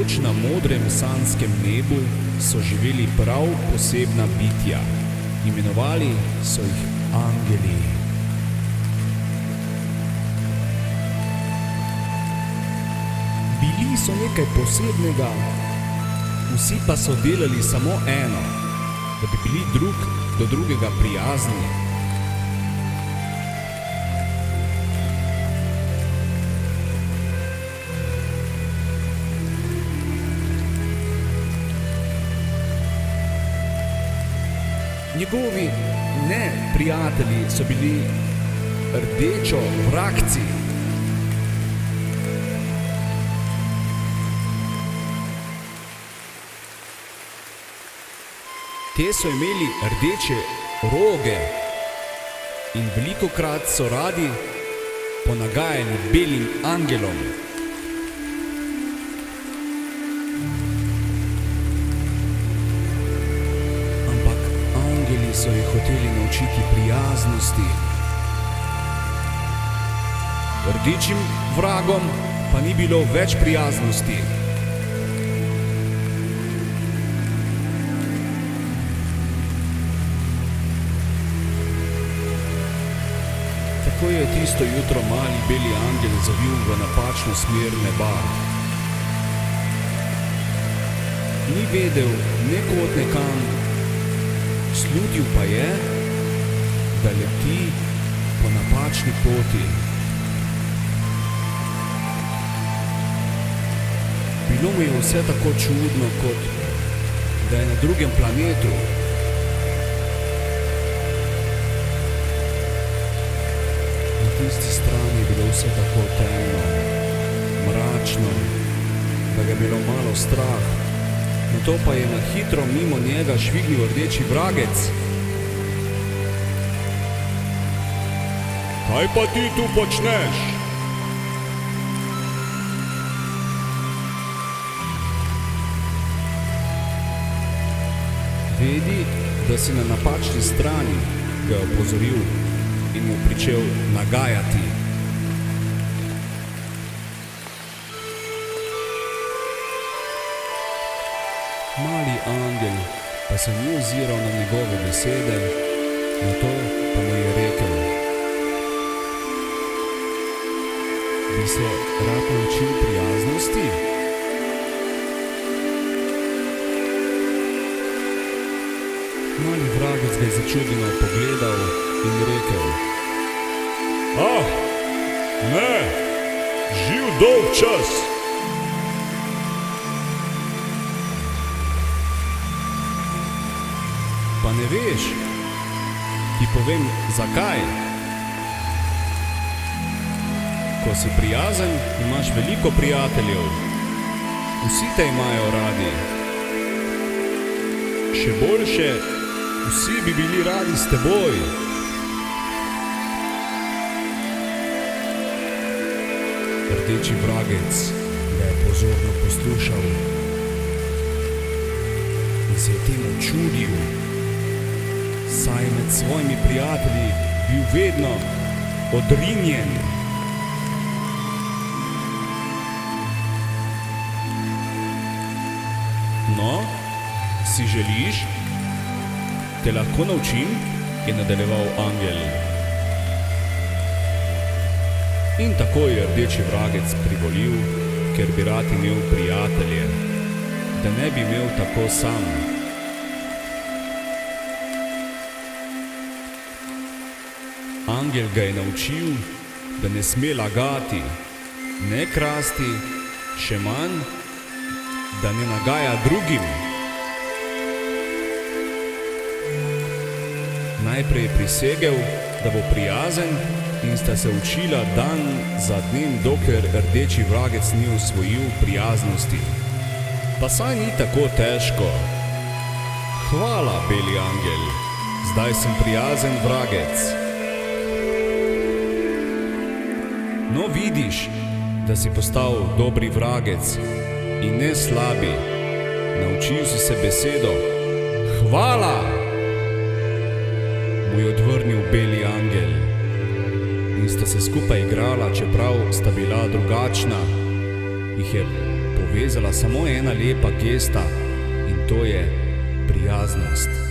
Nekoč na modrem sanjskem nebu so živeli prav posebna bitja. Imenovali so jih angeli. Bili so nekaj posebnega, vsi pa so delali samo eno, da bi bili drug do drugega prijazni. Njegovi neprijatelji so bili rdečovragci. Te so imeli rdeče roge in velikokrat so radi ponagajali belim angelom. Ampak angeli so jih hoteli naučiti prijaznosti. Rdečim vragom pa ni bilo več prijaznosti. Tako je tisto jutro mali beli angel zavil v napačno smer neba. Ni vedel ne kod ne kam, slutil pa je, da leti po napačni poti. Bilo mu je vse tako čudno, kot da je na drugem planetu. Na tisti strani je bilo vse tako temno, mračno, da ga je bilo malo strah. Nato pa je na hitro mimo njega švignil rdeči vragec. Kaj pa ti tu počneš? Vedi, da si na napačni strani, ga je opozoril in mu pričel nagajati. Mali angel pa se ni oziral na njegove besede, nato pa mu je rekel: Bi se rad naučil prijaznosti? Mali vragec ga je začudeno pogledal in rekel: Ne, živ dolg čas. Pa ne veš, ti povem zakaj. Ko si prijazen, imaš veliko prijateljev. Vsi te imajo radi. Še boljše, vsi bi bili radi s teboj. Rdeči vragec ga je pozorno poslušal in se je temu čudil, saj je med svojimi prijatelji bil vedno odrinjen. No, si želiš? Te lahko naučim, je nadaljeval angel. In tako je rdeči vragec privolil, ker bi rad imel prijatelje, da ne bi imel tako sam. Angel ga je naučil, da ne sme lagati, ne krasti, še manj, da ne nagaja drugim. Najprej je prisegel, da bo prijazen, in sta se učila dan za dnem, dokler rdeči vragec ni osvojil prijaznosti. Pa saj ni tako težko. Hvala, beli angel, zdaj sem prijazen vragec. No, vidiš, da si postal dobri vragec in ne slabi. Naučil si se besedo hvala, mu je odvrnil beli angel. In sta se skupaj igrala, čeprav sta bila drugačna, jih je povezala samo ena lepa gesta in to je prijaznost.